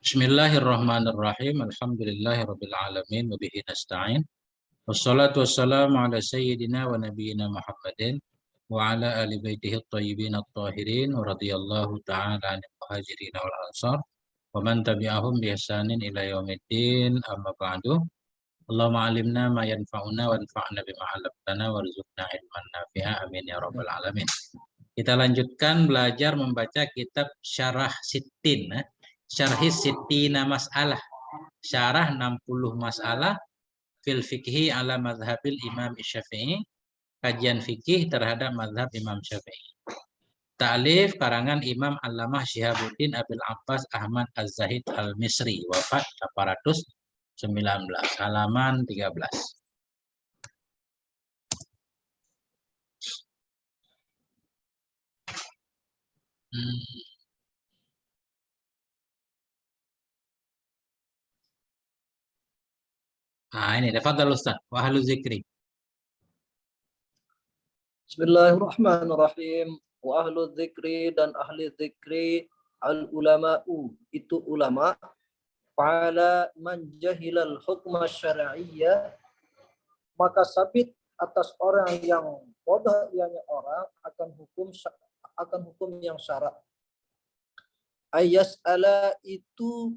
Bismillahirrahmanirrahim. Alhamdulillahirabbil alamin wa bihi nasta'in. Wassalatu wassalamu ala sayyidina wa nabiyyina Muhammadin wa ala ali baitihi at-tayyibin at-tahirin wa radhiyallahu ta'ala 'anil muhajirin wal ansar wa man tabi'ahum bi ihsanin ila yaumiddin. Amma ba'du. Allahumma 'allimna ma yanfa'una wanfa'na bima 'allamtana warzuqna ilman nafi'a. Amin ya rabbal alamin. Kita lanjutkan belajar membaca kitab Syarah Sittin, Syarhis Sittina Mas'alah, syarah 60 masalah fil fikhi ala madhabil Imam Syafi'i, kajian fikih terhadap madhab Imam Syafi'i. Ta'lif karangan Imam Allamah Syihabuddin Abil Abbas Ahmad Az-Zahid Al-Misri, wafat 819, halaman 13. Nah ini, tafadhal Ustaz, wa ahlu zikri. Bismillahirrahmanirrahim. Wa ahlu dzikri dan ahli dzikri al-ulama'u itu ulama fa'ala man jahilal hukma syar'iyyah, maka sabit atas orang yang bodoh ianya orang akan hukum yang syara'. Ayas'ala itu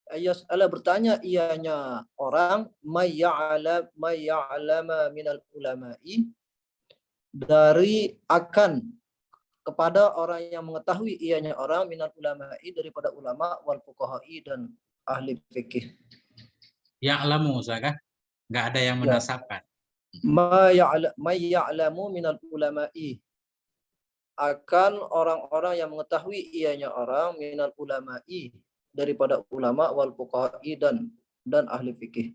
ayas'ala bertanya ianya orang may ya'lama minal ulama'i, dari akan kepada orang yang mengetahui ianya orang minal ulama'i daripada ulama wal fuqaha'i dan ahli fikih. Ya'lamu kan? Enggak ada yang menasabkan. May ya'lamu minal ulama'i, akan orang-orang yang mengetahui ianya orang minal ulama'i daripada ulama wal fuqaha'i dan ahli fikih.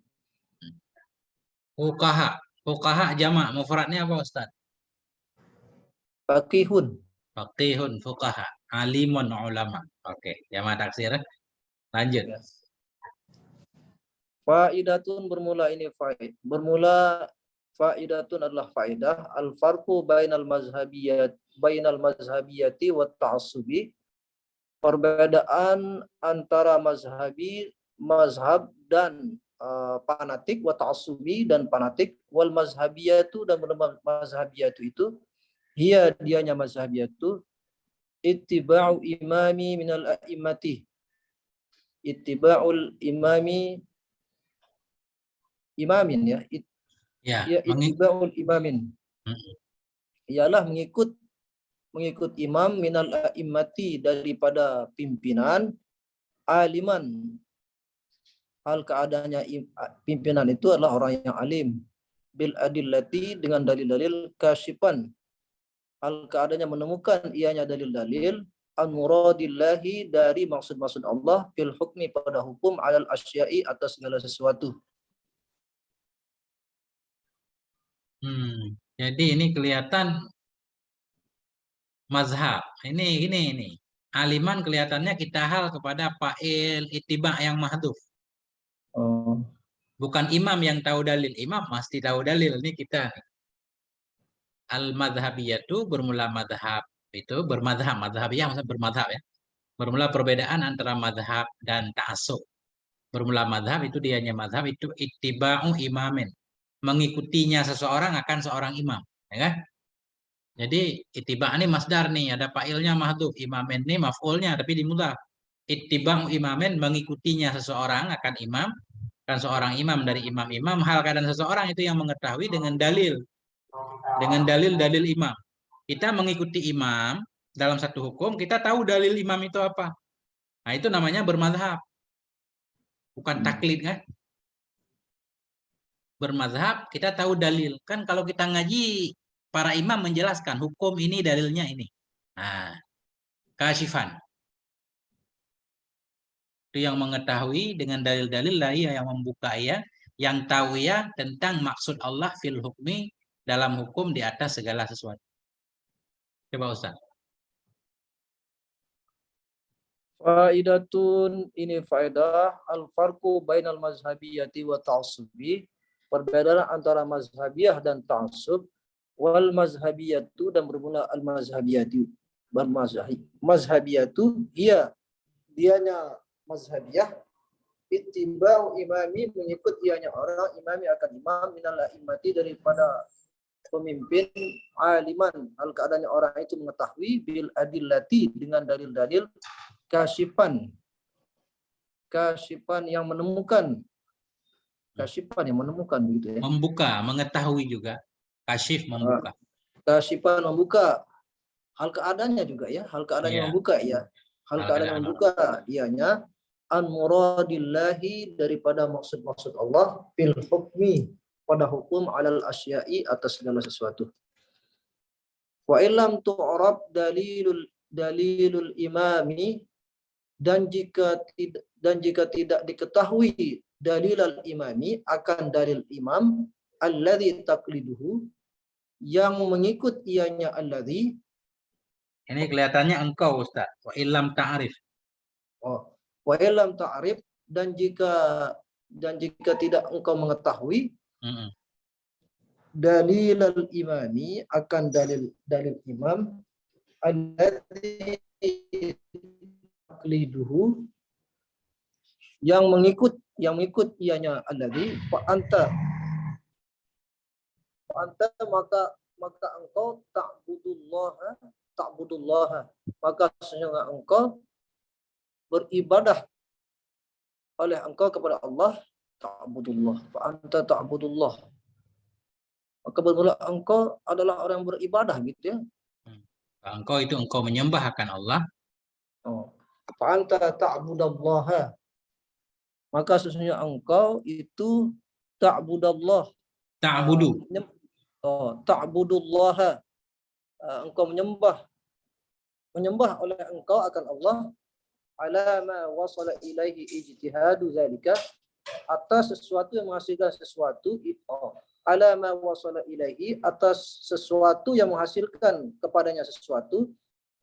Fuqaha jamak, mufradnya apa Ustaz? Faqihun. Faqihun, fuqaha, alimun, ulama. Oke, jamak taksir. Lanjut. Faidatun bermula ini bermula faidatun adalah faidah al farqu bainal mazhabiyati wa ta'assubi, perbedaan antara mazhab dan fanatik, wa ta'assubi dan fanatik, wal mazhabiyatu dan mazhabiyatu itu dianya mazhabiyatu ittiba'u imami minal a'immati, ittiba'ul imamin ittiba'ul imamin, ialah mengikut imam minal a'immati daripada pimpinan, aliman hal keadaannya pimpinan itu adalah orang yang alim, bil adillati dengan dalil-dalil, kasyifan hal keadaannya menemukan ianya dalil-dalil, an muradillahi dari maksud-maksud Allah, fil hukmi pada hukum, alal asya'i atas segala sesuatu. Jadi ini kelihatan mazhab. Ini. Aliman kelihatannya kita hal kepada fa'il ittiba yang mahdhuf. Bukan imam yang tahu dalil. Imam pasti tahu dalil. Ini kita. Al-madhabiyatu bermula madhab. Itu bermadhab. Madhabiyah maksudnya bermadhab ya. Bermula perbedaan antara madhab dan ta'assub. Bermula madhab itu dianya madhab itu ittiba'u imamin. Mengikutinya seseorang akan seorang imam. Ya kan? Jadi ittiba' ini masdar nih. Ada fa'ilnya mahdhuf. Imamin ini maf'ulnya tapi dimudhaf. Ittiba'u imamin, mengikutinya seseorang akan imam. Dan seorang imam dari imam-imam, hal keadaan seseorang itu yang mengetahui dengan dalil. Dengan dalil-dalil imam. Kita mengikuti imam dalam satu hukum, kita tahu dalil imam itu apa. Nah itu namanya bermadhab. Bukan taklid kan. Bermadhab, kita tahu dalil. Kan kalau kita ngaji, para imam menjelaskan hukum ini dalilnya ini. Nah, kasyifan. Itu yang mengetahui dengan dalil-dalil lah ya, yang membuka ya, yang tahu ya tentang maksud Allah fil hukmi, dalam hukum di atas segala sesuatu. Coba Ustaz. Faidatun, ini faedah al farqu bainal mazhabiyati wa ta'assubi, perbedaan antara mazhabiyah dan ta'assub, wal mazhabiyatu dan bermula al mazhabiyatu, mazhabiyatu dianya mazhabiyah, ittiba'u imami, mengikut ianya orang, imami akan imam, minal a'immati, daripada pemimpin, aliman, hal keadaannya orang itu mengetahui, bil adillati, dengan dalil-dalil, kasifan yang menemukan, begitu ya. Membuka, mengetahui juga. Kasyif membuka. Kasifan membuka hal keadaannya juga ya, hal keadaannya Iya. membuka ya. Hal keadaannya membuka ianya an muradillahi, daripada maksud-maksud Allah, fil hukmi, pada hukum, alal asya'i, atas segala sesuatu. Wa illam tu'rab dalilul imami, dan jika tidak diketahui dalilal imami, akan dalil imam, alladzi taqliduhu, yang mengikut ianya alladzi. Ini kelihatannya engkau, Ustaz. Wa illam ta'rif. Wa illam ta'rif, dan jika tidak engkau mengetahui dalilal imami, akan dalil imam, alladzi taqliduhu, yang mengikut ianya alladzi, fa anta, maka engkau ta'budullaha, maka sesungguhnya engkau beribadah oleh engkau kepada Allah, ta'budullah, fa anta ta'budullah, maka bermula engkau adalah orang yang beribadah, gitu ya. Engkau itu engkau menyembah akan Allah. Fa anta ta'budallaha, maka sesungguhnya engkau itu ta'budallah, Ta'budu. ta'budullaha, engkau menyembah oleh engkau akan Allah, ala ma wasala ilaihi ijtihadu zalika, atas sesuatu yang menghasilkan sesuatu, ala ma wasala ilaihi, atas sesuatu yang menghasilkan kepadanya sesuatu,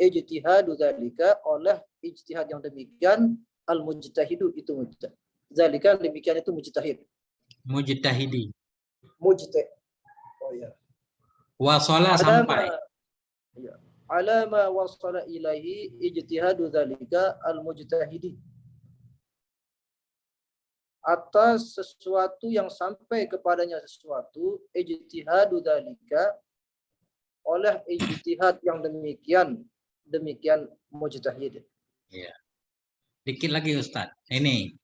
ijtihadu zalika, oleh ijtihad yang demikian, al mujtahidu, itu mujtahid, zalika, demikian itu mujtahid, Mujtahidi. mujtahid. Wasala, sampai. Ala ma wasala ilaihi ijtihadu dzalika al-mujtahidi, atas sesuatu yang sampai kepadanya sesuatu, ijtihadu dzalika, oleh ijtihad yang demikian mujtahid. Ya. Dikit lagi Ustaz. Ini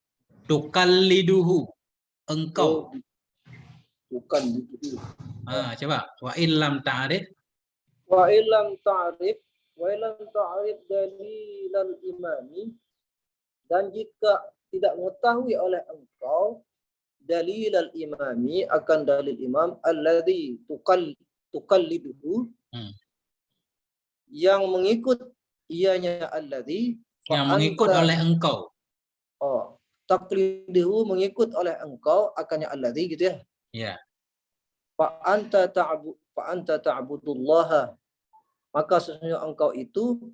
tukalliduhu, engkau. Tukalliduhu. Coba. Wa illam ta'rif. Wa illam ta'rif dalilal imami, dan jika tidak mengetahui oleh engkau dalilal imami, akan dalil imam, alladzi tukalliduhu, yang mengikut ianya alladzi, yang mengikut oleh engkau. Taqliduhu, mengikut oleh engkau akannya alladzi, gitu ya. Ya. Fa anta ta'budullaha, maka sesungguhnya engkau itu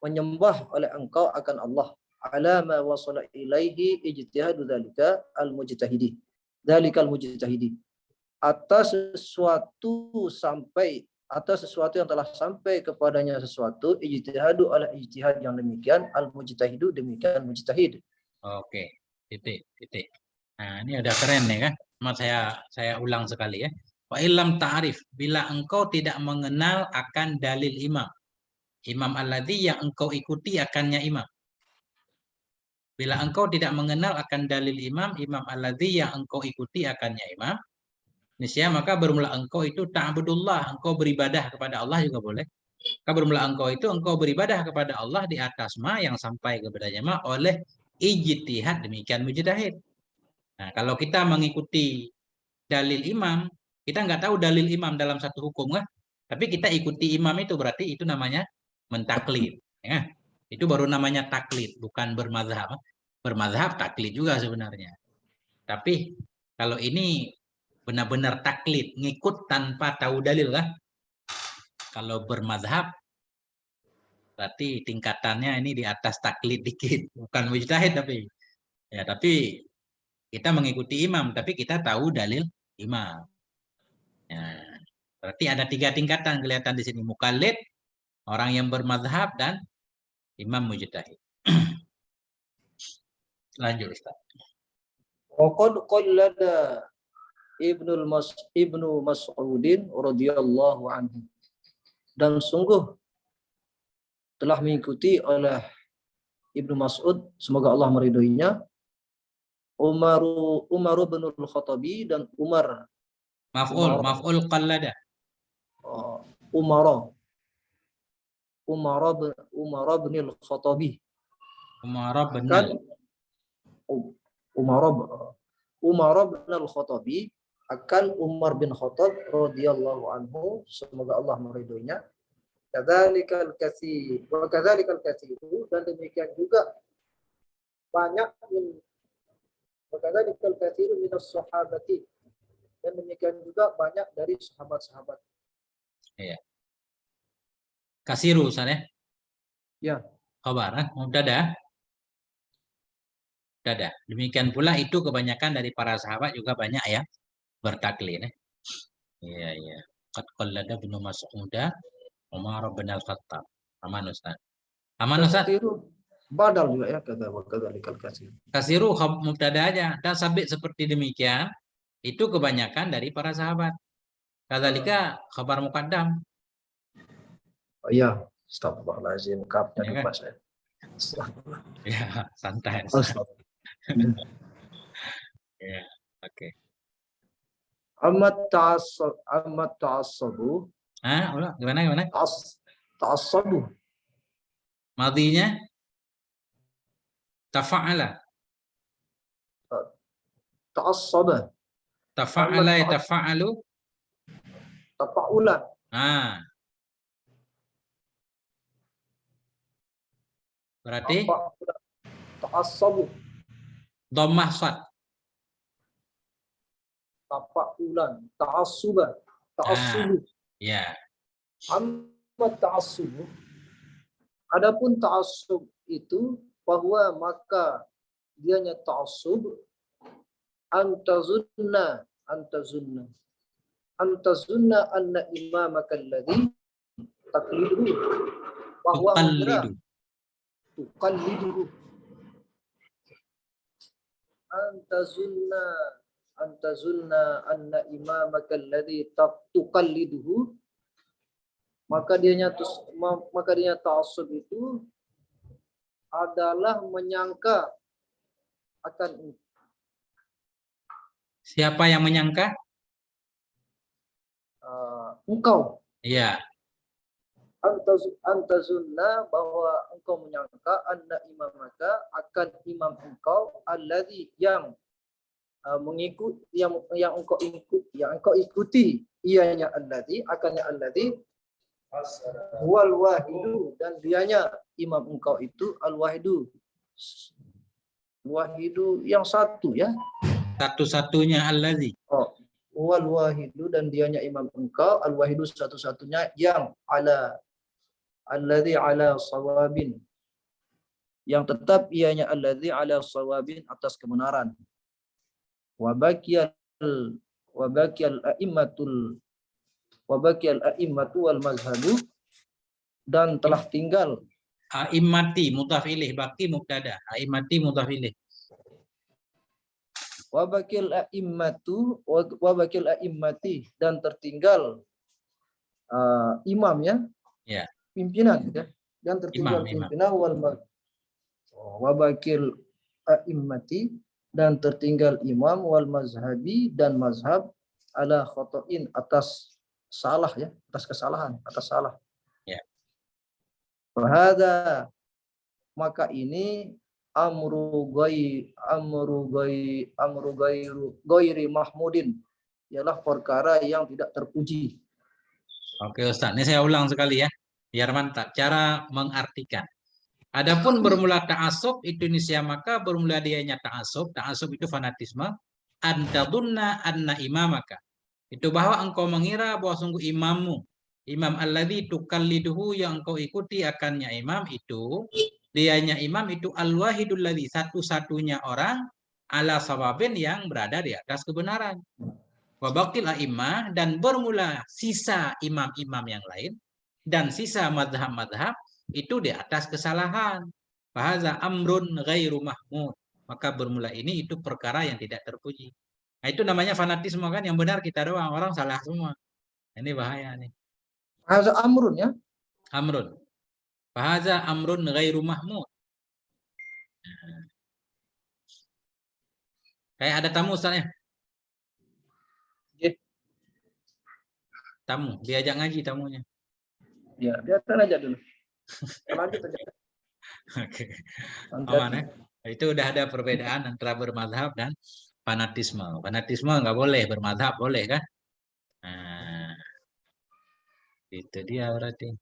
menyembah oleh engkau akan Allah, ala ma wasala ilaihi ijtihadu dzalika al-mujtahidi, atas sesuatu yang telah sampai kepadanya sesuatu, ijtihadu, oleh ijtihad yang demikian, al-mujtahidu, demikian mujtahid. Oke, titik. Nah, ini ada keren nih kan. Saya ulang sekali ya. Wa illam ta'rif, bila engkau tidak mengenal akan dalil imam. Imam alladzi yang engkau ikuti akannya imam. Bila engkau tidak mengenal akan dalil imam alladzi yang engkau ikuti akannya imam, niscaya maka bermula engkau itu ta'budullah, engkau beribadah kepada Allah juga boleh. Maka bermula engkau beribadah kepada Allah di atas ma yang sampai kepadanya ma oleh ijtihad, demikian mujtahid. Nah, kalau kita mengikuti dalil imam, kita nggak tahu dalil imam dalam satu hukum kan? Tapi kita ikuti imam itu berarti itu namanya mentaklid. Ya. Itu baru namanya taklid, bukan bermazhab. Bermazhab taklid juga sebenarnya. Tapi kalau ini benar-benar taklid, ngikut tanpa tahu dalil kan? Kalau bermazhab berarti tingkatannya ini di atas taklid dikit, bukan mujtahid tapi. Ya, tapi kita mengikuti imam, tapi kita tahu dalil imam. Ya, berarti ada 3 tingkatan kelihatan di sini. Mukallid, orang yang bermazhab, dan imam mujtahid. Lanjut Ustaz. Waqad qallada Ibnu Mas'udin radhiyallahu anhu. Dan sungguh telah mengikuti oleh Ibnu Mas'ud, semoga Allah meridhoinya, Umar bin Al-Khattabi dan Umar Maf'ul qallada. Umar bin Al-Khattabi. Umar bin Al-Khattabi akan Umar bin Khattab radhiyallahu anhu, semoga Allah meridhoinya. Kadzalikal katsir dan demikian juga banyak minas sahabati, dan demikian juga banyak dari sahabat-sahabat. Iya. Kasiru Ustaz ya. Ya. Khabar, mubtada. Mubtada. Demikian pula itu kebanyakan dari para sahabat juga banyak ya bertaklid ya. Iya, iya. Qad qallada Ibnu Mas'ud Umar bin Al-Khattab. Aman Ustaz. Aman Ustaz. Badal juga ya, kadzalikal katsir. Kasiru mubtada aja. Dan sabit seperti demikian itu kebanyakan dari para sahabat. Kadzalika khabar muqaddam. Oh iya, astagfirullahalazim, kapnya Ya, lupa saya. Ya, santai. Ya, oke. Amat ta'assabu. Ulang gimana? Ta'assabu. Madinya tafa'ala. Ta'assaba. Tafa'ala ya tafa'alu. Tafa'ulan. Berarti ta'assabu. dhammah shad. Tafa'ulan. Ta'assuba. Ta'assubu. Ya. Amma ta'assubu. Adapun ta'assub itu bahwa maka dianya ta'assub antazunna anna imamaka alladhi taqliduhu, bahwa tuqalliduhu antazunna anna imamaka alladhi tuqalliduhu, maka dianya ta'assub itu adalah menyangka akan. Siapa yang menyangka? Engkau. Iya. Antazunna, bahwa engkau menyangka, anna imamaka, akan imam engkau, alladzi yang mengikut, yang engkau ikuti, ianya alladzi, akannya alladzi wal wahidu, dan dianya imam engkau itu al-wahidu yang satu ya, satu-satunya alladzi. Wal wahidu, dan dianya imam engkau al-wahidu, satu-satunya yang alladzi ala sawabin, yang tetap ianya alladzi ala sawabin, atas kebenaran. Wa baqiyal a'immatu wal mazhabu, dan telah tinggal A'immati mudhaf ilaih, baqi mubtada, a'immati mudhaf ilaih. Wa baqil a'immati, dan tertinggal imamnya, ya, pimpinan ya, dan tertinggal pimpinan. Wa baqil a'immati, dan tertinggal imam, wal mazhabi, dan mazhab, ala khotoin, atas salah ya, atas kesalahan, atas salah. Ya. Wahada, maka ini amru ghairi mahmudin, ialah perkara yang tidak terpuji. Oke Ustaz, ini saya ulang sekali ya, biar mantap cara mengartikan. Adapun bermula ta'assub itu nisya, maka bermula dianya ta'assub itu fanatisme. Antadunna anna imamaka, itu bahwa engkau mengira bahwa sungguh imammu, imam alladzi tuqalliduhu, yang engkau ikuti akannya imam itu, dianya imam itu al-wahidul ladzi, satu-satunya orang, ala sawabin, yang berada di atas kebenaran. Wa baqil a'immah, dan bermula sisa imam-imam yang lain dan sisa madhab-madhab itu di atas kesalahan. Fahaza amrun ghairu mahmud, maka bermula ini itu perkara yang tidak terpuji. Nah, itu namanya fanatisme kan, yang benar kita doang, orang salah semua. Ini bahaya nih. Hadza amrun ya. Amrun. Fahaza amrun ghairu mahmud. Kayak ada tamu Ustaz ya. Nggih. Tamu, diajak ngaji tamunya. Ya, biarkan aja dulu. Lanjut aja. Oke. Santai. Aman ya. Itu udah ada perbedaan antara bermadhab dan fanatisme. Fanatisme nggak boleh, bermadhab boleh kan? Nah, itu dia berarti.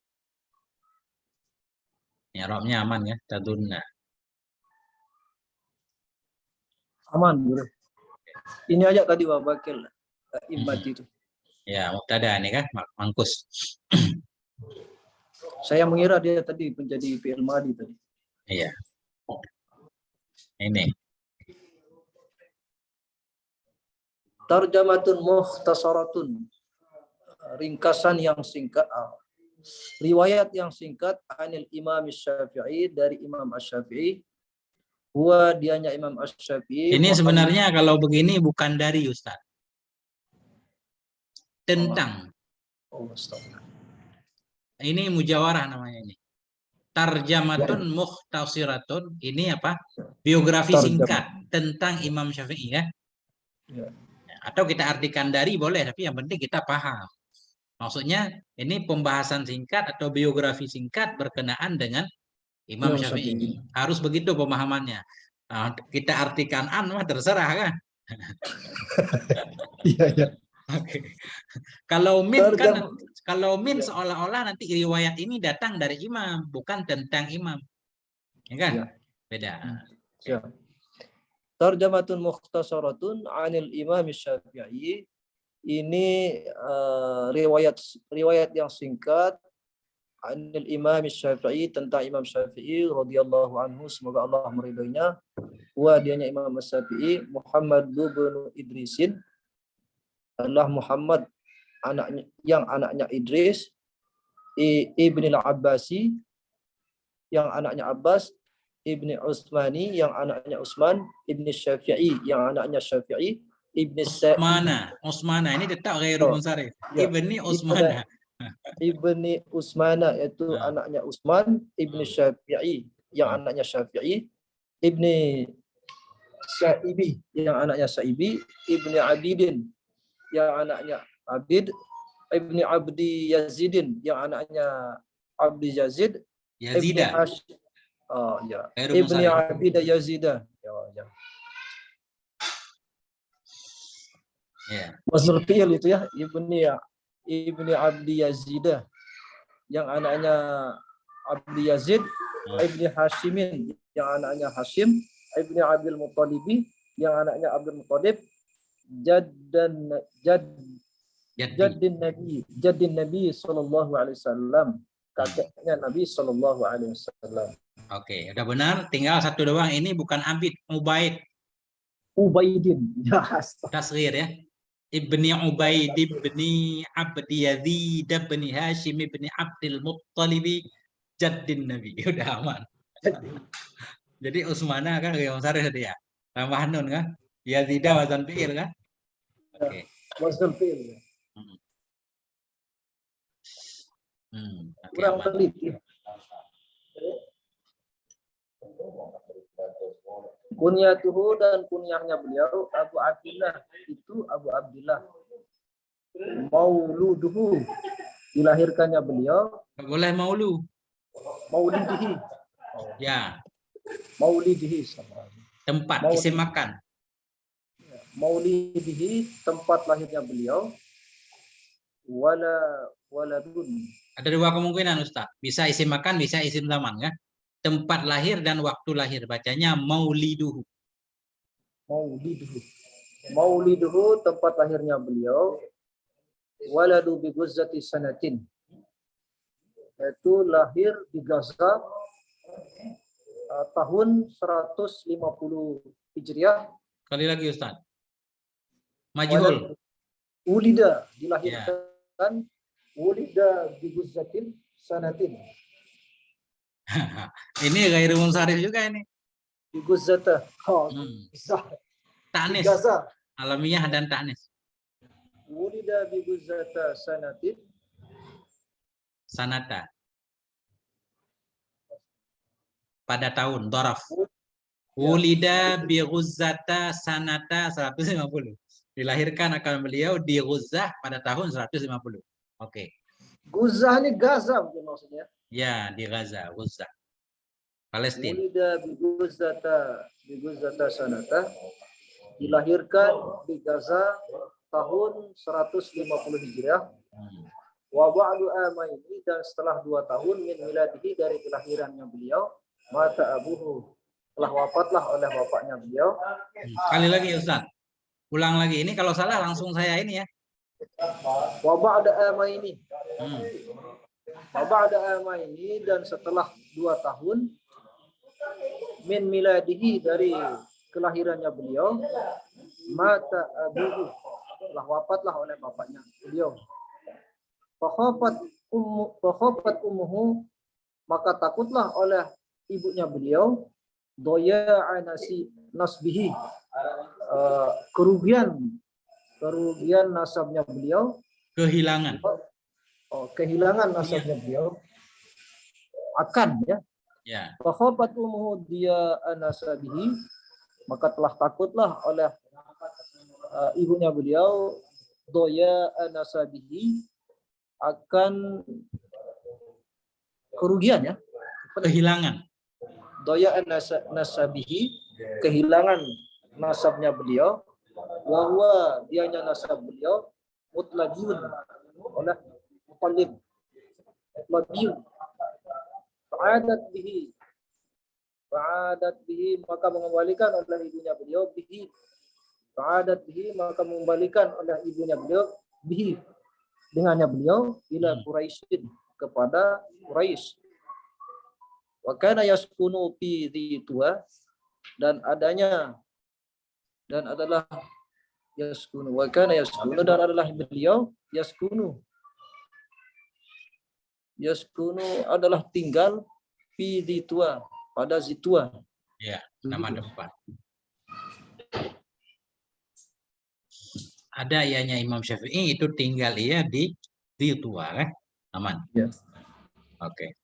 I'rabnya aman ya, tadunna. Aman dulu. Ini aja tadi wa bakil imati itu. Ya, mubtada nih kan, mangkus. Saya mengira dia tadi menjadi fi'il madi tadi. Iya. Ini. Tarjamatun mukhtasaratun. Ringkasan yang singkat. Riwayat yang singkat anil Imam Syafi'i, dari Imam Asy-Syafi'i. Huwa dianya Imam Asy-Syafi'i. Ini sebenarnya kalau begini bukan dari Ustaz. Tentang. Oh, astagfirullah. Ini mujawarah namanya ini. Tarjamatun mukhtasiratun. Ini apa? Biografi singkat tentang Imam Syafi'i ya. Ya. Atau kita artikan dari boleh, tapi yang penting kita paham. Maksudnya ini pembahasan singkat atau biografi singkat berkenaan dengan Imam Syafi'i. Harus begitu pemahamannya. Nah, kita artikan mah terserah kan. Iya, iya. Oke. Kalau min seolah-olah nanti riwayat ini datang dari imam, bukan tentang imam. Ya kan? Ya. Beda. Ya. Tarjamatun mukhtasaratun anil Imam Syafi'i. Ini riwayat yang singkat anil Imam Syafi'i, tentang Imam Syafi'i radhiyallahu anhu, semoga Allah meridhoinya. Wa dianya Imam Syafi'i Muhammad bin Idrisin, adalah Muhammad anaknya Idris, ibni al-Abbasi, yang anaknya Abbas, ibni Utsmani, yang anaknya Utsman, ibni Syafi'i, yang anaknya Syafi'i, ibni Utsmana ini tetap ghairu munsharif. Ibni Utsmana. Ibni Utsmana, yaitu anaknya Utsman, ibni Syafi'i, yang anaknya Syafi'i, ibni Sa'ibi, yang anaknya Sa'ibi, ibni Abidin, yang anaknya Abid, ibni Abdi Yazidin, yang anaknya Abdi Yazid, ibni ibni Abida Yazida. Masnul fi'il itu ya, ibni Abdi Yazida, yang anaknya Abdi Yazid, ibni Hashimin, yang anaknya Hashim, ibni Abdul Muttalibi, yang anaknya Abdul Muttalib, jaddin Nabi sallallahu alaihi wasallam, kakeknya Nabi sallallahu alaihi wasallam. Oke, udah benar. Tinggal satu doang. Ini bukan Abid, Ubaidin. Ya, tasghir ya. Ibni Ubaid ibni Abdi Yazid ibni Hashim ibni Abdul Muttalibi, jaddin Nabi. Udah aman. Jadi Utsmana kan yang besar tadi ya. Tambah nun kan? Yazida wazan fi'il kan? Oke. Wazan fi'il. Kurang teliti. Kunyatuhu, dan kunyahnya beliau Abu Abdillah, itu Abu Abdillah. Mauluduhu, dilahirkannya beliau. Boleh maulu. Maulidihi. Ya. Maulidihi. Tempat isim makan. Maulidihi, tempat lahirnya beliau. Waladun. Ada dua kemungkinan Ustaz. Bisa isim makan, bisa isim zaman kan? Tempat lahir dan waktu lahir. Bacanya mauliduhu. Mauliduhu, tempat lahirnya beliau. Waladu bi Ghuzzati sanatin. Itu lahir di Gaza tahun 150 Hijriah. Kali lagi Ustaz. Majhul. Ulida, dilahirkan. Ulida bi Ghuzzatin sanatin. Ini ghairu munsharif juga ini. Biguzata. Oh, bisa. Ta'nis. Gaza. Alamiah dan ta'nis. Wulida biguzata sanatin. Sanata. Pada tahun. Doraf. Wulida bi Ghuzzata sanata 150. Dilahirkan akan beliau di Ghuzzah pada tahun 150. Oke. Guzah ini Gaza mungkin maksudnya. Ya, di Gaza, Ghuzzah. Palestina. Wulida biguzata sanata. Dilahirkan di Gaza tahun 150 Hijriah. Wa ba'du amaini, dan setelah 2 tahun min miladihi, dari kelahirannya beliau, mata abuhu, telah wafatlah oleh bapaknya beliau. Kali lagi Ustaz. Ulang lagi. Ini kalau salah langsung saya ini ya. Wa ba'da amaini. Wa ba'da amaini, dan setelah 2 tahun min miladihi, dari kelahirannya beliau, mata abuhu, telah wafatlah oleh bapaknya beliau. Fakhafat ummuhu, maka takutlah oleh ibunya beliau, doya'a nasbihi, kerugian nasabnya beliau, Kehilangan. kehilangan nasabnya beliau akan ya. Ya. Fakhafat ummuhu diya'a nasabihi, maka telah takutlah oleh ibunya beliau, doya'a nasabihi, akan kerugian ya, Kehilangan. doya nasabihi, kehilangan nasabnya beliau, wahwa dianya nasab beliau, mutlabiyun, oleh mutalib, mutlabiyun, fa'adat bihi, maka mengembalikan oleh ibunya beliau, bihi, fa'adat bihi, maka mengembalikan oleh ibunya beliau, bihi, dengannya beliau, ila Quraisyin, kepada Quraisy. Wa kana yaskunu fi Dzituwa, dan adalah yaskunu, wa kana yaskunu, dan adalah beliau yaskunu adalah tinggal fi Dzituwa, pada Dzituwa. Ya, nama depan. Ada ianya Imam Syafi'i, itu tinggal ia di Dzituwa kan? Aman. Ya. Oke.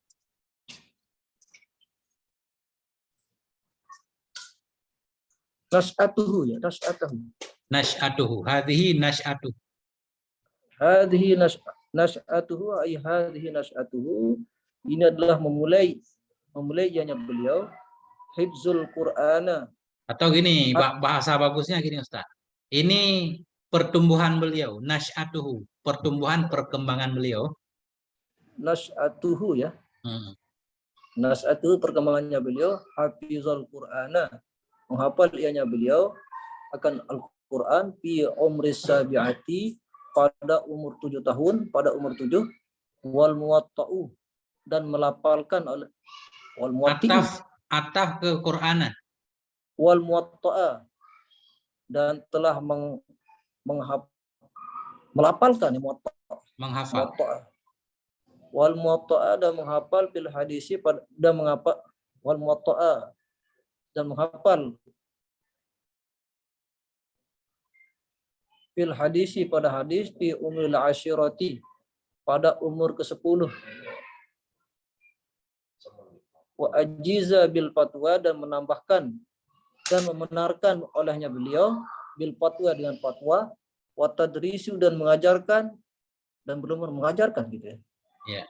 Nas'atuhu ya, nas'atuhu. Nash'atuhu. Hadhihi nash'atuhu. Hadhihi nas'atuhu, ay hadhihi nas'atuhu, ini adalah memulai ianya beliau, hifzul Qur'ana. Atau gini, bahasa bagusnya gini Ustaz. Ini pertumbuhan beliau, nash'atuhu, pertumbuhan perkembangan beliau. Nas'atuhu ya. Nas'atuhu, perkembangannya beliau, hafizul Qur'ana, menghafal ianya beliau akan Al-Qur'an, fi umris sabi'ati, pada umur 7 tahun, pada umur 7, wal muwatta'u, dan melafalkan oleh wal muwatti'u, ataf ke Qur'ana, wal muwatta'a, dan telah melafalkan menghafal. Wal muwatta'a, dan menghafal fil hadisi, dan menghafal wal muwatta'a, dan menghafal fil hadisi, pada hadis, fi umril ashirati, pada umur ke-10. Wa ajiza bil fatwa, dan menambahkan dan membenarkan olehnya beliau, bil fatwa, dengan fatwa, wa tadrisu, dan mengajarkan, dan belum mengajarkan gitu ya. Ya.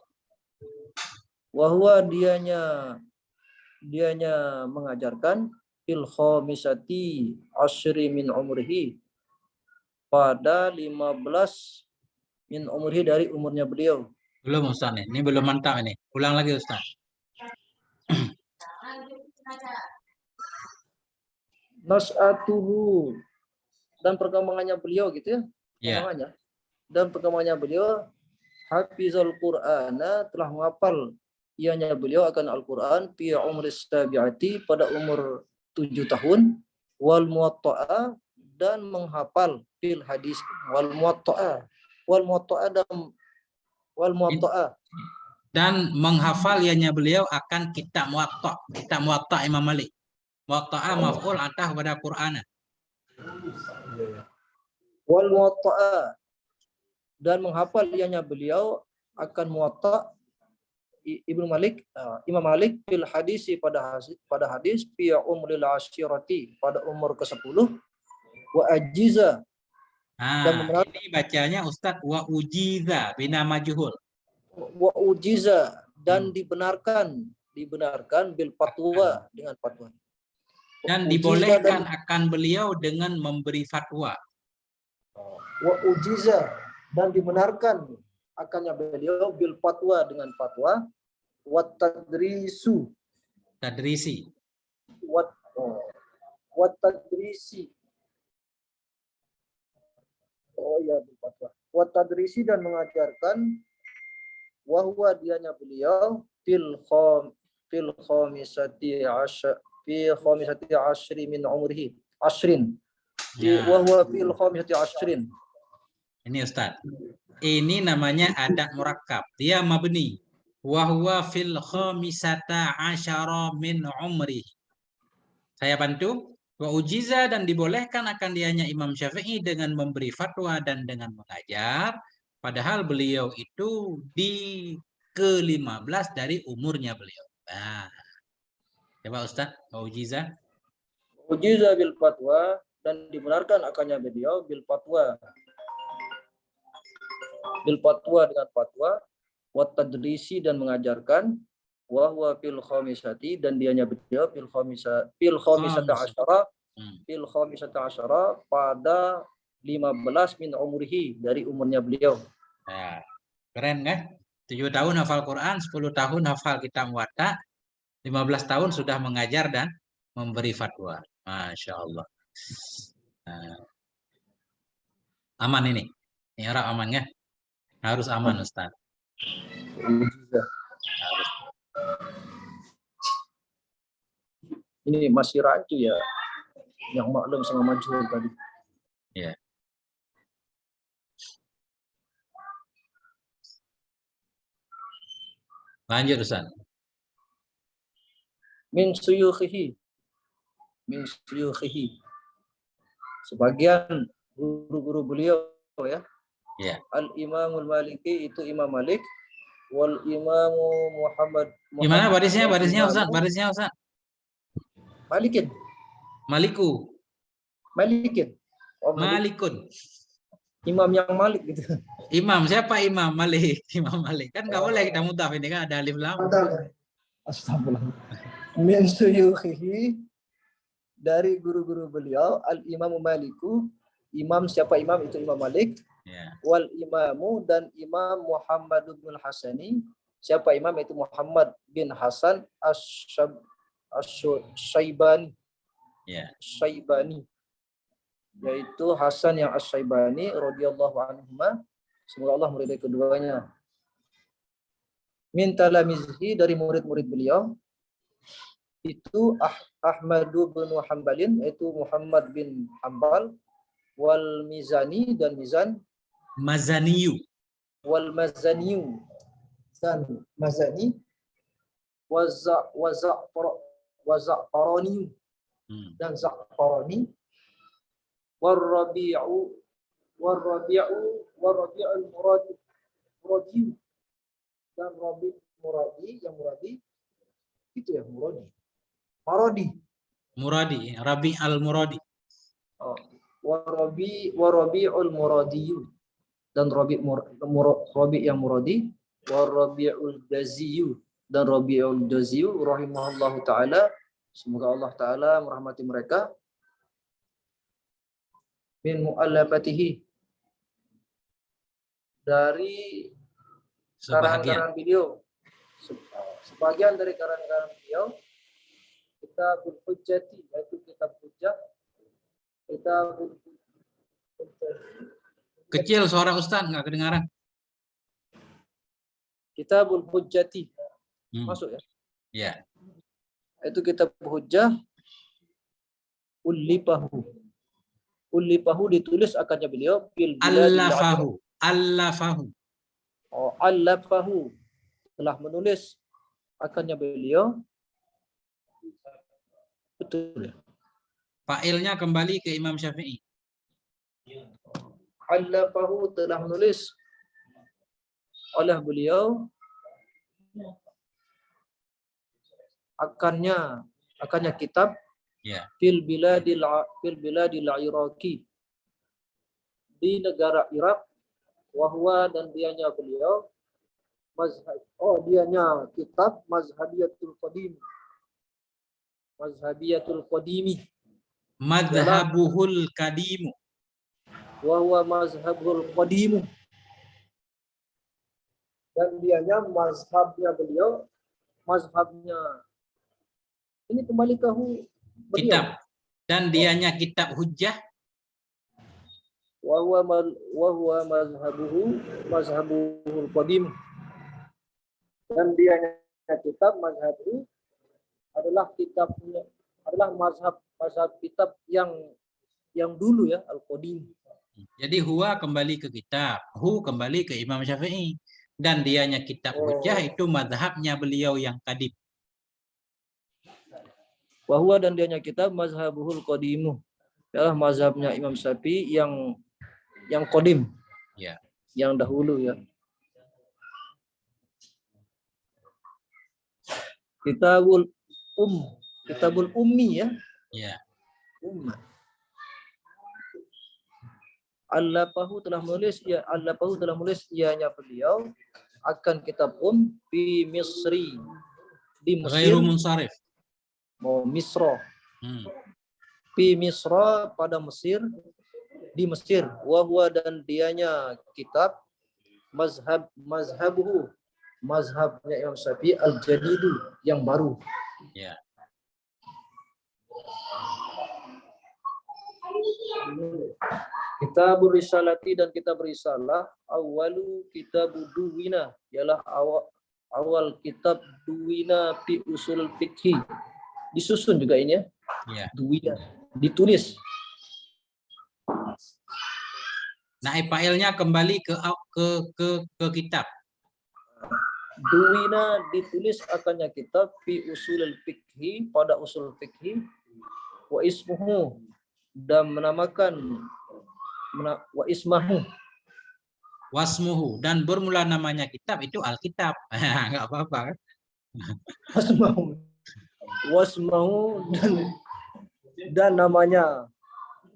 Wa huwa, dianya mengajarkan, fil khamisati asyri min umrihi, pada 15 min umrihi, dari umurnya beliau. Belum Ustaz nih. Ini belum mantap ini. Ulang lagi Ustaz. Nas'atuhu, dan perkembangannya beliau gitu ya. Ya. Dan perkembangannya beliau, hafizul Qur'ana, telah menghafal ianya beliau akan Al-Qur'an, fi umris sabi'ati, pada umur 7 tahun, wal muwatta'a, dan menghafal fil hadis, wal muwatta'a dan menghafal ianya beliau akan kitab Muwatta Imam Malik, Muwatta'a maf'ul atah pada Qur'ana. Wal muwatta'a, dan menghafal ianya beliau akan muwatta Ibnu Malik, Imam Malik fil hadisi pada hadis fi umril ashirati pada umur ke-10 wa ajiza, dan Ini bacanya Ustadz wa ujiza bina majhul. Wa ujiza, dan dibenarkan bil fatwa, dengan fatwa. Dan dibolehkan akan beliau dengan memberi fatwa. Wa ujiza, dan dibenarkan akannya beliau bil fatwa, dengan fatwa. Wa tadrisi, wa tadrisi, bil fatwa. Wa tadrisi, dan mengajarkan, wa huwa, dianya beliau fil khamisati asyri min umrihi ashrin. Wa huwa fil khamisati ashrin. Ini Ustaz, ini namanya adat murakkab, dia mabni. Wa huwa fil khamisata asyara min umri. Saya bantu. Wa ujiza, dan dibolehkan akan dianya Imam Syafi'i dengan memberi fatwa dan dengan mengajar, padahal beliau itu di ke-15 dari umurnya beliau. Nah, coba Ustaz, wa ujiza. Ujiza bil fatwa, dan dibenarkan akannya beliau bil fatwa dengan fatwa. Wa tadrisi, dan mengajarkan, wa huwa fil khamisati, dan dianya beliau fil khamisata asyara pada 15 min umrihi, dari umurnya beliau. Nah, keren kan? 7 tahun hafal Quran, 10 tahun hafal kitab Muwatta, 15 tahun sudah mengajar dan memberi fatwa. Masya Allah. Nah, aman ini. Ini Arab aman ya? Harus aman Ustaz. Ini masih rancu ya, yang maklum sama majhul tadi. Ya. Lanjut Ustaz. Min suyukhihi, sebagian guru-guru beliau ya. Ya. Al-Imamul Maliki, itu Imam Malik. Wal Imamu Muhammad. Gimana barisnya Ustaz? Barisnya Ustaz. Malikin. Maliku. Malikin. Oh, Malikun. Imam yang Malik gitu. Imam siapa Imam Malik? Imam Malik. Kan nggak boleh kita mudhaf, ini kan ada alif lam. Astagfirullah. Min suyukhihi, dari guru-guru beliau, Al-Imamu Maliku, imam, siapa imam? Itu Imam Malik. Ya. Wal imamu, dan Imam Muhammad bin Hasani, siapa imam? Itu Muhammad bin Hasan Asy-Syaibani. Ya. Syaibani, yaitu Hasan yang Asy-Syaibani radhiyallahu anhuma, semoga Allah meridai keduanya. Min talamizhi, dari murid-murid beliau, itu Ahmad bin Hanbalin, yaitu Muhammad bin Hanbal. Wal Mizani, dan Mizan. Mazaniyu. Wal Mazaniyu, dan Mazani. Waza'farani, dan Za'farani. Warrabi'ul Muradi, dan Rabi' Muradi, yang Muradi itu ya, Muradi, Rabi al-Muradi. Warabi'ul Muradi, dan Rabi' yang Muradi. Warabi'ul Jaziyu, dan Rabi'ul Jaziyu rahimahullahu taala, semoga Allah taala merahmati mereka. Min mu'allafatihi, dari karang-karang beliau, sebagian dari karang-karang beliau. Kitabul Hujjati, yaitu kitab hujjah. Kitabul Hujjati. Kecil suara Ustaz, nggak kedengaran. Kitabul Hujjati. Masuk ya? Ya. Itu kitab hujjah. Ulipahu, ditulis akannya beliau. Allafahu. Allafahu, telah menulis akannya beliau. betul. Fa'ilnya kembali ke Imam Syafi'i. Allafahu telah menulis oleh beliau akannya kitab Ya. fil biladil Iraqi, di negara Irak, wahwa dan dianya beliau dianya kitab Mazhabiyatul Qadimi Madhabuhul kadimu. wahwa mazhabul qadimu, dan dianya mazhabnya ini kembali ke beliau. Kitab. Dan dianya kitab hujjah. Wahwa mazhabuhul qadim, dan dianya kitab mazhabu adalah mazhab kitab yang dulu ya, al-qadim. Jadi huwa kembali ke kitab, hu kembali ke Imam Syafi'i, dan dianya kitab hujjah itu mazhabnya beliau yang kadim. Wahwa dan dianya kitab mazhabuhul qadimu, adalah mazhabnya Imam Syafi'i yang qadim, Ya. yang dahulu ya. Kitabul ummi ya. Ya. Ummah. Allafahu telah menulis ianya beliau akan kitab di Misri, di Mesir. Ghairu munsharif. Misra. Fi Misra, pada Mesir, di Mesir. Wahwa dan dianya kitab mazhabnya Imam Syafi'i al-jadidu, yang baru. Ya. Kitabur risalati, dan kitab risalah, awalu kitab duwina, ialah awal kitab duwina fi usul fikhi. Disusun juga ini ya. Ya. Duwina, ditulis. Nah, failnya kembali ke kitab. Duwina ditulis akannya kitab fi usul fikhi, pada usul fikhi, wa ismuhu, dan menamakan wa ismahu, Wasmuhu, dan bermula namanya kitab itu Alkitab. Enggak apa-apa kan? wasmahu dan namanya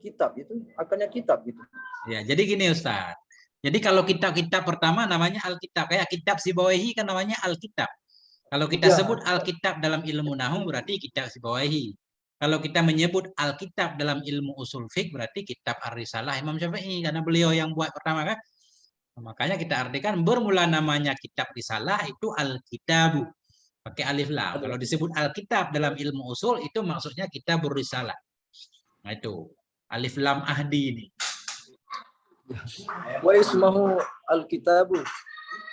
kitab itu akannya kitab itu. Ya, jadi gini Ustaz. Jadi kalau kitab-kitab pertama namanya Alkitab, kayak kitab Sibawaihi kan namanya Alkitab. Kalau kita sebut Alkitab dalam ilmu nahwu berarti kitab Sibawaihi. Kalau kita menyebut Alkitab dalam ilmu usul fiqh berarti kitab Ar-Risalah Imam Syafi'i, karena beliau yang buat pertama kan. Makanya kita artikan bermula namanya kitab Risalah itu Alkitabu, pakai alif lam. Kalau disebut Alkitab dalam ilmu usul itu maksudnya Kitabur Risalah. Nah itu alif lam ahdi ini. Wa ismahu Alkitabu,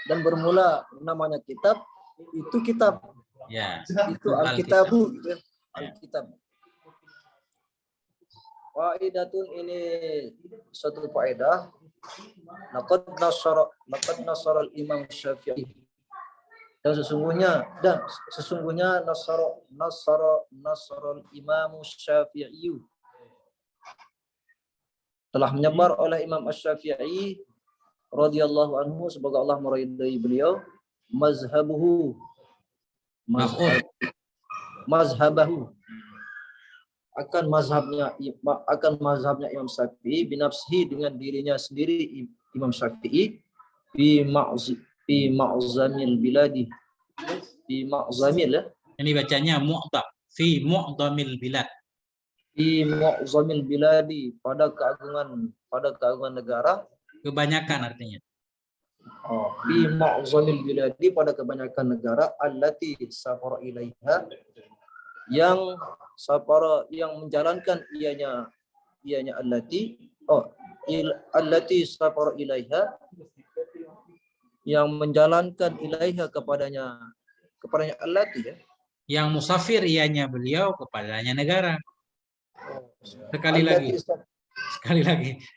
dan bermula namanya kitab itu kitab. Ya. Itu Alkitabu, gitu. Alkitab. Faidatun, ini satu faedah. Laqad nasara al-Imam Syafi'i. Dan sesungguhnya nasara al-Imam Syafi'i, telah menyebar oleh Imam Asy-Syafi'i radhiyallahu anhu, semoga Allah meridai beliau, mazhabahu akan mazhabnya Imam Syafi'i, binafsihi, dengan dirinya sendiri Imam Syafi'i, fi ma'zamil biladi, fi ma'zamil ya. Ini bacanya mu'dhab, fi mu'dhamil bilad. Fi mu'zamil biladi, pada keagungan negara. Kebanyakan artinya. Fi ma'zamil biladi, pada kebanyakan negara, allati safara ilaiha, yang menjalankan ianya allati safara ilaiha, yang menjalankan ilaiha kepadanya allati ya. Yang musafir ianya beliau, kepadanya negara. Sekali lagi.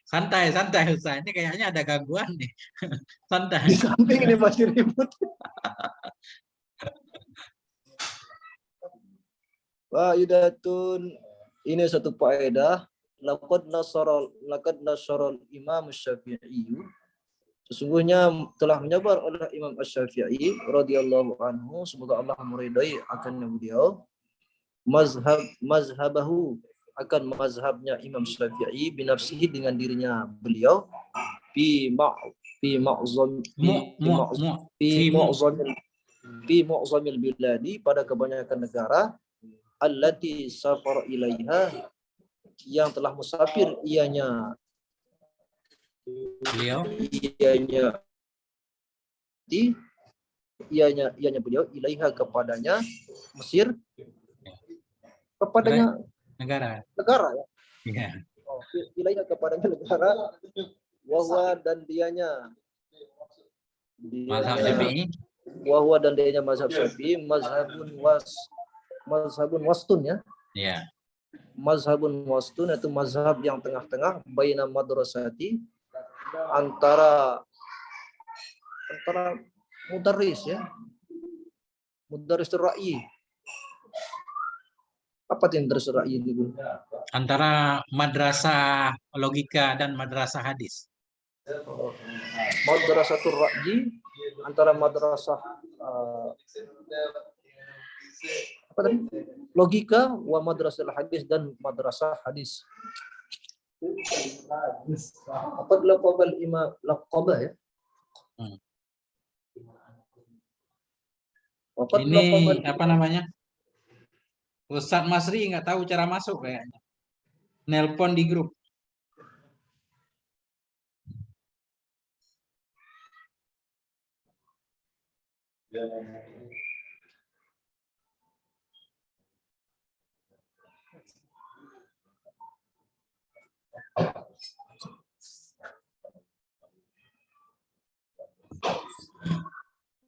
Santai Ustaz. Ini kayaknya ada gangguan nih. Santai. Di samping ini masih ribut. Faidatun, ini satu faedah. Laqad nasara Imam Syafi'i. Sesungguhnya telah menyebar oleh Imam Asy-Syafi'i radhiyallahu anhu, semoga Allah meridai akan beliau, mazhabahu, akan mazhabnya Imam Syafi'i, binafsihi, dengan dirinya beliau, fi mu'zamil biladi, pada kebanyakan negara, allati safar ilaiha, yang telah musafir ianya beliau ilaiha, kepadanya, Mesir, kepadanya negara ya. Oh, ilaiha, kepadanya negara, wahwa, dan dianya mazhab Syafi'i, wahwa, dan dianya mazhab Syafi'i, mazhabun wastun ya. Ya. Mazhabun wastun itu mazhab yang tengah-tengah, baina madrasati, antara mudarris ya, mudarris ra'yi. Apa itu mudarris ra'yi itu? Antara madrasah logika dan madrasah hadis. Madrasatul ra'yi, antara madrasah apa tadi? Logika, wa madrasah hadis, dan madrasah hadis. Apa laqabal imam, laqabah ya? Ini apa namanya? Ustadz Masri nggak tahu cara masuk kayaknya. Nelpon di grup.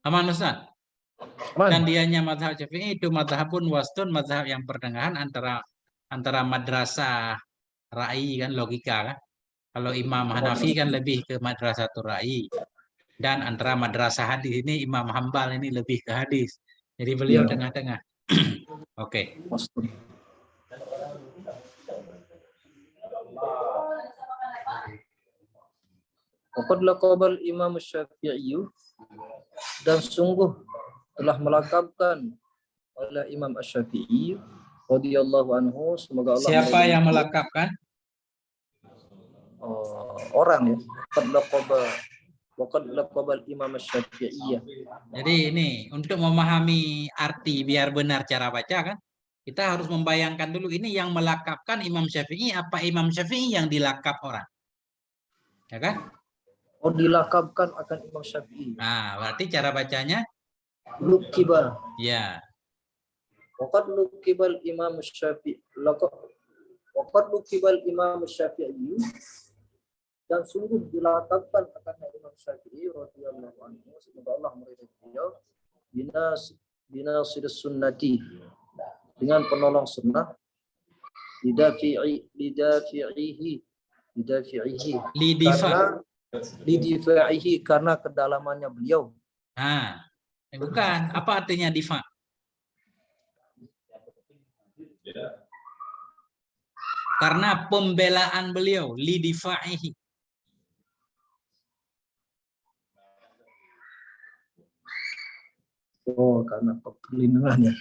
Aman Ustaz? Dan dianya mazhab Syafi'i itu mazhabun wastun, mazhab yang pertengahan antara madrasah ra'i kan, logika kan. Kalau Imam Hanafi kan lebih ke madrasatul ra'i, dan antara madrasah hadis ini Imam Hambal ini lebih ke hadis. Jadi beliau tengah-tengah. Oke. Waqad laqabal Imam Syafi'i, dan sungguh telah melakabkan oleh Imam Asy-Syafi'i radhiyallahu anhu, semoga Allah. Siapa yang melakabkan? Orang ya. Waqad laqabal Imam Asy-Syafi'i. Jadi ini untuk memahami arti biar benar cara baca kan, kita harus membayangkan dulu ini yang melakabkan Imam Syafi'i, apa Imam Syafi'i yang dilakab orang? Ya kan? Oh, dilakabkan akan Imam Syafi'i. Nah, berarti cara bacanya lukiba. Ya. Waqad lukibal Imam Syafi'i. Waqad lukibal Imam Syafi'i, dan sungguh dilakabkan akan Imam Syafi'i radhiyallahu anhu, semoga Allah meridai beliau, binasir sunnati, dengan penolong sunnah, lidifa'ihi, karena kedalamannya beliau. Nah, bukan. Apa artinya difa? Karena pembelaan beliau, lidifa'ihi. Oh, karena perlindungannya.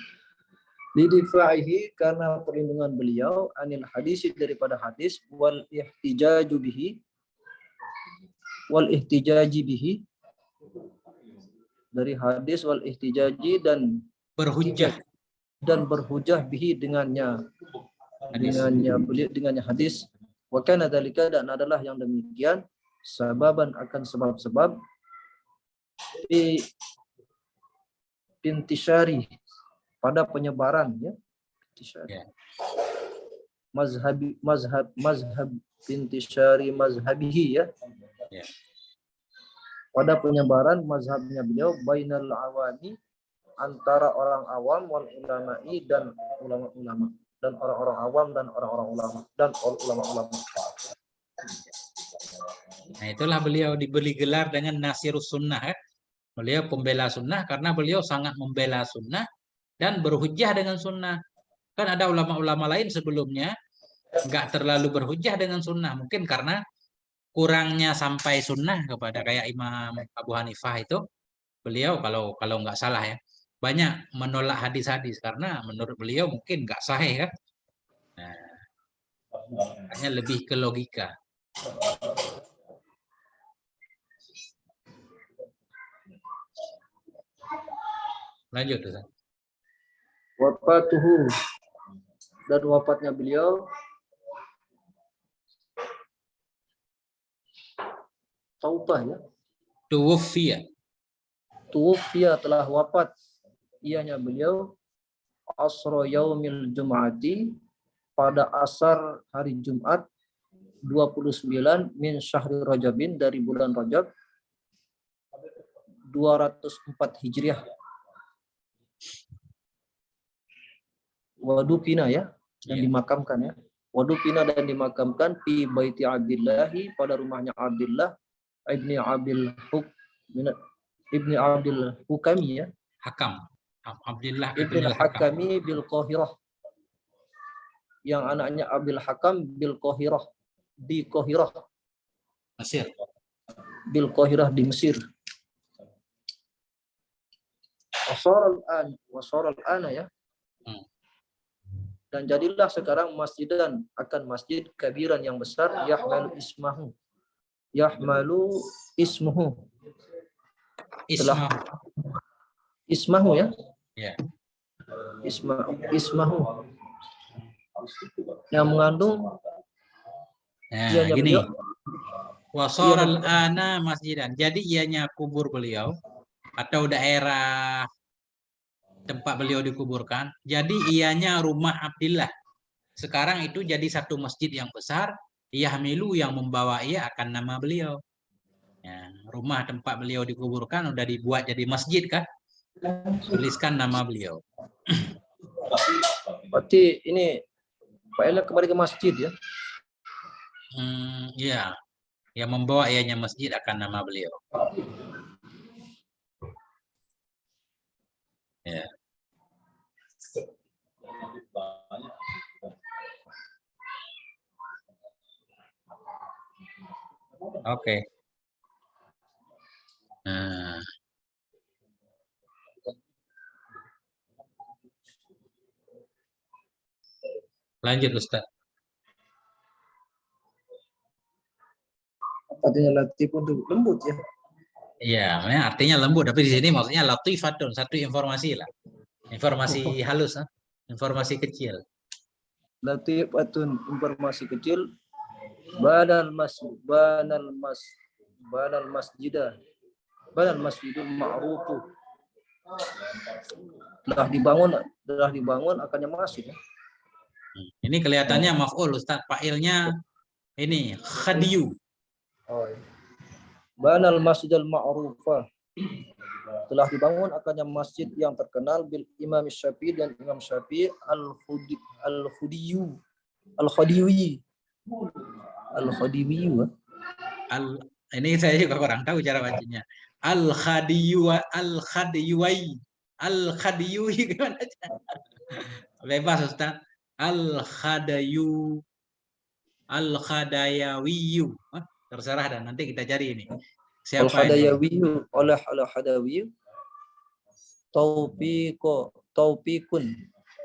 Lidifa'ihi, karena perlindungan beliau, anil hadis, daripada hadis, wal ihtijaji bihi, dari hadis, wal ihtijaji, dan berhujjah bihi, dengannya hadis. Wa kana dzalika, dan adalah yang demikian, sababan, akan sebab-sebab, intisyari, pada penyebaran ya, mazhab intisyari mazhabihi ya, pada penyebaran mazhabnya beliau, bainal awami, antara orang awam, wal ulama'i, dan ulama-ulama, dan orang-orang awam, dan orang-orang ulama, dan ulama-ulama. Nah, itulah beliau diberi gelar dengan Nasirus Sunnah ya. Beliau pembela sunnah karena beliau sangat membela sunnah dan berhujjah dengan sunnah. Kan ada ulama-ulama lain sebelumnya nggak terlalu berhujjah dengan sunnah, mungkin karena kurangnya sampai sunnah kepada kayak Imam Abu Hanifah itu, beliau kalau kalau nggak salah ya banyak menolak hadis-hadis karena menurut beliau mungkin nggak sahih kan. Nah, hanya lebih ke logika. Lanjut Ustaz. Wafatuhu, dan wafatnya beliau taubah ya. Tuwfiya. Tuwfiya, telah wafat ianya beliau asra yaumil jum'ati, pada asar hari Jumat 29 min syahri Rajabin, dari bulan Rajab 204 Hijriah. Wadupina ya, dan dimakamkan ya. Wadupina, dan dimakamkan fi baiti Abdillahi, pada rumahnya Abdillah ibni Abdil Hukami ya. Hakam. Abdullah Ibn ibn al-Hakam. Hakami bil Qahirah, yang anaknya Abil Hakam bil Qahirah, di Qahirah, Mesir. bil Qahirah di Mesir. Wasara al-ana ya. Dan jadilah sekarang masjidan, akan masjid kabiran yang besar, yahmalu ismuhu. Ismahu ya. Ya. Ismahu. Yang mengandung Nah, gini. Wasaral ana masjidan. Jadi ianya kubur beliau atau daerah tempat beliau dikuburkan. Jadi ianya rumah Abdillah. Sekarang itu jadi satu masjid yang besar. Yahmilu, yang membawa ia akan nama beliau. Ya, rumah tempat beliau dikuburkan udah dibuat jadi masjid kan? Tuliskan nama beliau. Berarti ini Pak Ella kembali ke masjid ya? Ya, yang membawa ianya masjid akan nama beliau. Ya. Oke. Nah. Lanjut Ustaz. Artinya latif untuk lembut ya? Iya, artinya lembut, tapi di sini maksudnya latifatun, satu informasi lah. Informasi halus, informasi kecil. Latifatun, informasi kecil. Banal masjidul ma'rufu, telah dibangun akannya masjid. Ini kelihatannya maf'ul Ustaz, fa'ilnya ini khadiyu. Oh, iya. Banal masjidul ma'rufa, telah dibangun akannya masjid yang terkenal bil Imam Syafi'i, dan Imam Syafi'i al-Khadiwi. Ini saya juga kurang tahu cara bacanya. Al-Khadiyuwai. Al-Khadiyui gimana? Bebas Ustaz. Al-Khadayu. Al-Khadayawiyu. Terserah, dan nanti kita cari ini. Siapa Al-Khadayawiyu, oleh Al-Khadawi, taufikun,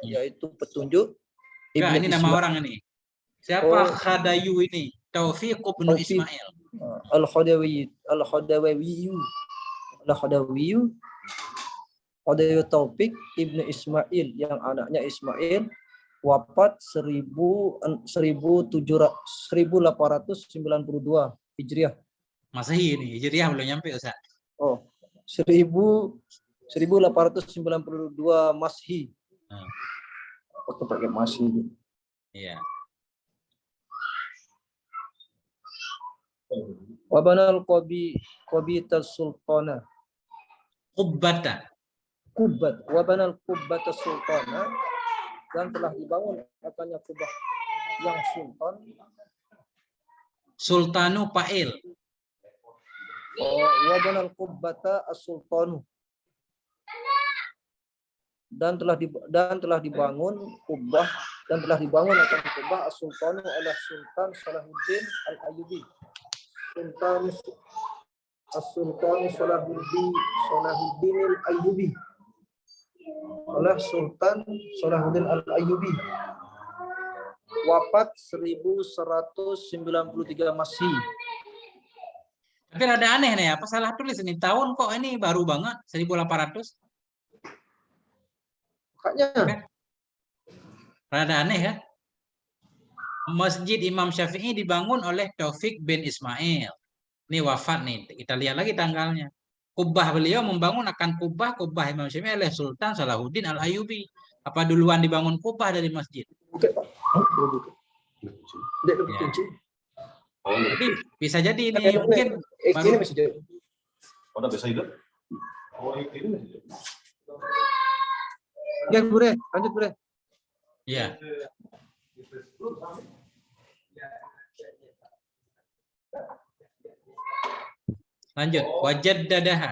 yaitu petunjuk. Enggak, ini nama orang ini. Siapa Khadayu ini? Taufiq bin Ismail. Al-Khadawi Taufik ibnu Ismail, yang anaknya Ismail, wafat 1892 Hijriah. Masehi ini, Hijriah belum nyampe Ustaz. Oh, 1892 Masehi. Aku pakai Masehi. Iya. Wabanal Qubbat Sultana. Wabanal Qubbat Sultana, dan telah dibangun akannya kubah yang sultan. Sultanu fa'il. Wabanal Qubbata as-Sultanu. dan telah dibangun kubah akan kubah as-sultanu oleh Sultan Salahuddin Al-Ayyubi. Sultan Salahuddin Al-Ayyubi oleh Sultan Salahuddin Al-Ayyubi. Wafat 1193 Masehi. Tapi rada aneh nih, apa salah tulis ini tahun kok ini baru banget 1800? Makanya Rada aneh ya. Masjid Imam Syafi'i dibangun oleh Taufik bin Ismail. Ini wafat nih, kita lihat lagi tanggalnya. Kubah beliau membangun akan kubah Imam Syafi'i oleh Sultan Salahuddin Al-Ayyubi. Apa duluan dibangun kubah dari masjid? Oke, Pak. Ya. Jadi bisa jadi ini Ini mungkin masih jauh. Oh, udah bisa itu? Oh, ini masih jauh. Ya, Bure, lanjut Bure. ya. Lanjut, wajaddadaha.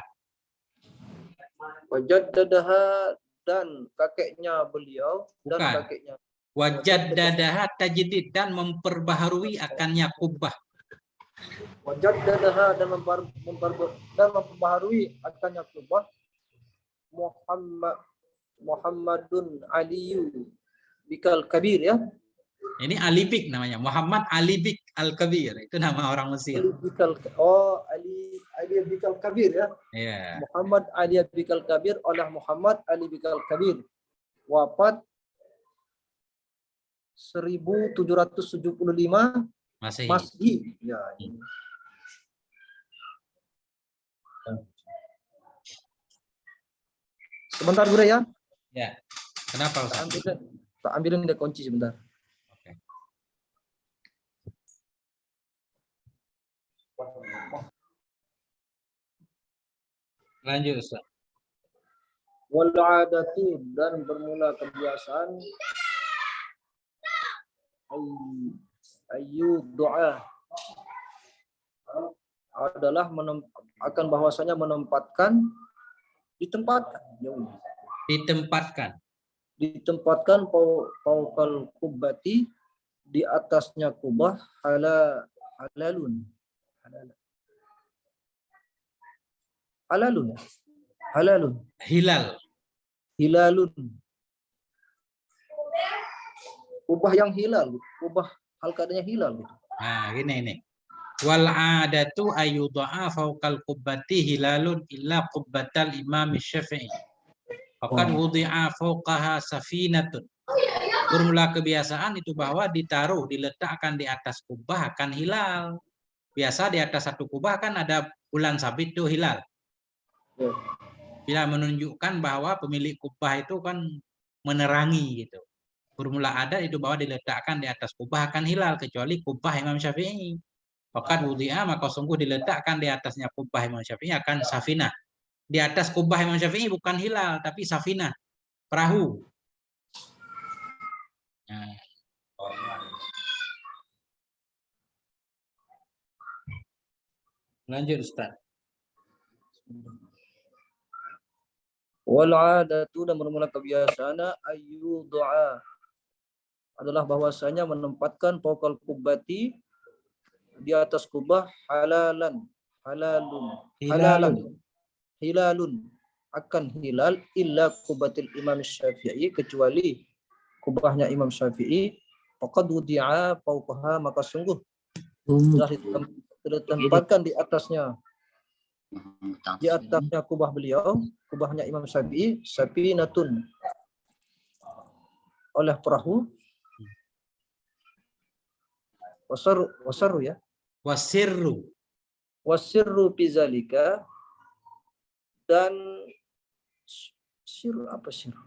Wajaddadaha dan kakeknya beliau dan Bukan. kakeknya. Wajaddadaha tajdid dan memperbaharui akannya kubah. Wajaddadaha dan memperbaharui akannya kubah. Muhammadun Aliyu Bikal Kabir ya. Ini Alibik namanya, Muhammad Alibik Al-Kabir. Itu nama orang Mesir. Ali Bikal Kabir ya. Ya. Muhammad Ali Bikal Kabir oleh Muhammad Ali Bikal Kabir. Wafat 1775 Masehi. Ya. Sebentar Bro ya. Ya. Kenapa Ustaz? Tak ambilin deh kunci sebentar. Oke. Lanjut Ustaz. Wal adatu dan bermula kebiasaan ayu doa adalah akan bahwasanya ditempatkan paukal kubbati di atasnya kubah halalun hilalun kubah yang hilal, kubah hal keadaannya hilal gitu. Nah, ini. Wal adatu ayyuda'a fawqal qubbati hilalun illa qubbatal Imam Syafi'i. Faqad wudi'a fawqaha safinatun. Bermula kebiasaan itu bahwa diletakkan di atas kubah akan hilal. Biasa di atas satu kubah kan ada bulan sabit itu hilal. Bila menunjukkan bahwa pemilik kubah itu kan menerangi gitu. Bermula ada itu bahwa diletakkan di atas kubah akan hilal kecuali kubah Imam Syafi'i. Faqad wudi'a maka sungguh diletakkan di atasnya kubah Imam Syafi'i akan safinah. Di atas kubah Imam Syafi'i bukan hilal tapi safinah, perahu. Nah. Lanjut Ustaz. Wal adatu dan bermula kebiasaan ayu doa adalah bahwasanya menempatkan paukal kubbati di atas kubah hilalun akan hilal illa kubbatil Imam Syafi'i kecuali kubahnya Imam Syafi'i. Faqad wudi'a fawqaha maka sungguh telah ditempatkan di atasnya kubah beliau, kubahnya Imam Syafi'i, safinatun oleh perahu. Wasarru ya. Wasirru bizalika dan sirru apa sirru?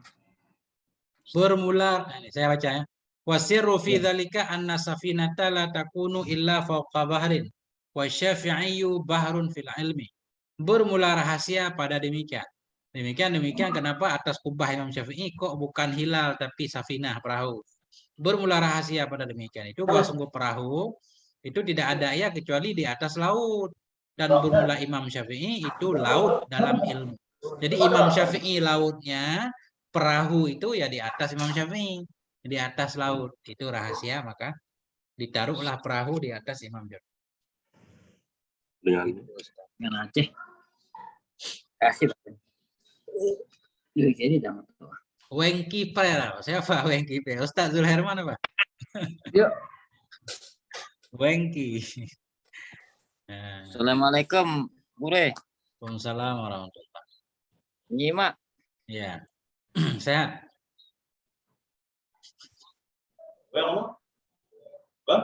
Bermula, ini saya baca ya. Wasirru fi dzalika anna safinata la takunu illa fawqa bahrin wa syafi'iyyu bahrun fil ilmi. Bermula rahasia pada demikian. Demikian kenapa atas kubah Imam Syafi'i kok bukan hilal tapi safinah, perahu. Bermula rahasia pada demikian itu bahwa sungguh perahu itu tidak ada ya kecuali di atas laut. Dan bermula Imam Syafi'i itu laut dalam ilmu. Jadi Imam Syafi'i lautnya, perahu itu ya di atas Imam Syafi'i, di atas laut. Itu rahasia, maka ditaruhlah perahu di atas Imam Syafi'i. Dengan Gitu, Ustaz. Dengan Aceh. Kasih. Jadi jangan tuh. Wengki Prera, siapa Wengki Prera? Ustaz Zulherman apa? Ya. Wengki. Nah, Assalamualaikum, Bure. Waalaikumsalam warahmatullahi. Nyimak. Ya, sehat. Where kamu? Bang?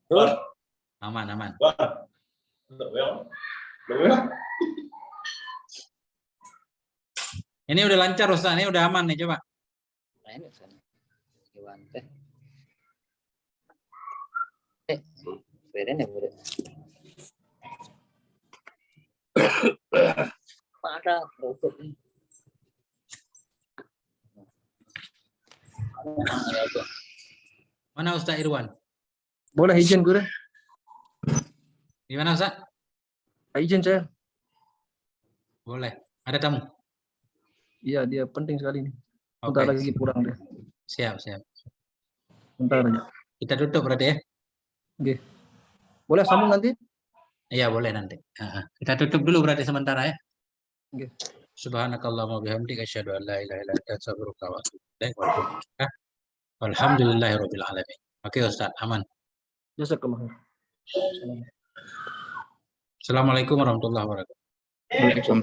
Terus? Aman, aman. Bang? Where? Where? Ini udah lancar Ustaz, ini udah aman nih, coba. Nah, ini sana. Iwan teh. Beren ya, Bure. Ada produk nih. Mana Ustaz Irwan? Boleh izin Guru? Gimana Ustaz? Izin saya. Boleh. Ada tamu? Iya, dia penting sekali nih. Oke. Bentar lagi pulang dia. Siap, siap. Bentar aja. Kita tutup berarti ya? Oke. Boleh sambung nanti? Iya, boleh nanti. Kita tutup dulu berarti sementara ya. Oke. Subhanakallahumma bihamdika asyhadu an la ilaha illa anta astaghfiruka wa atubu ilaik. Walhamdulillahirabbil alamin. Oke Ustaz, aman. Jazakallah. Assalamualaikum warahmatullahi wabarakatuh. Waalaikumsalam.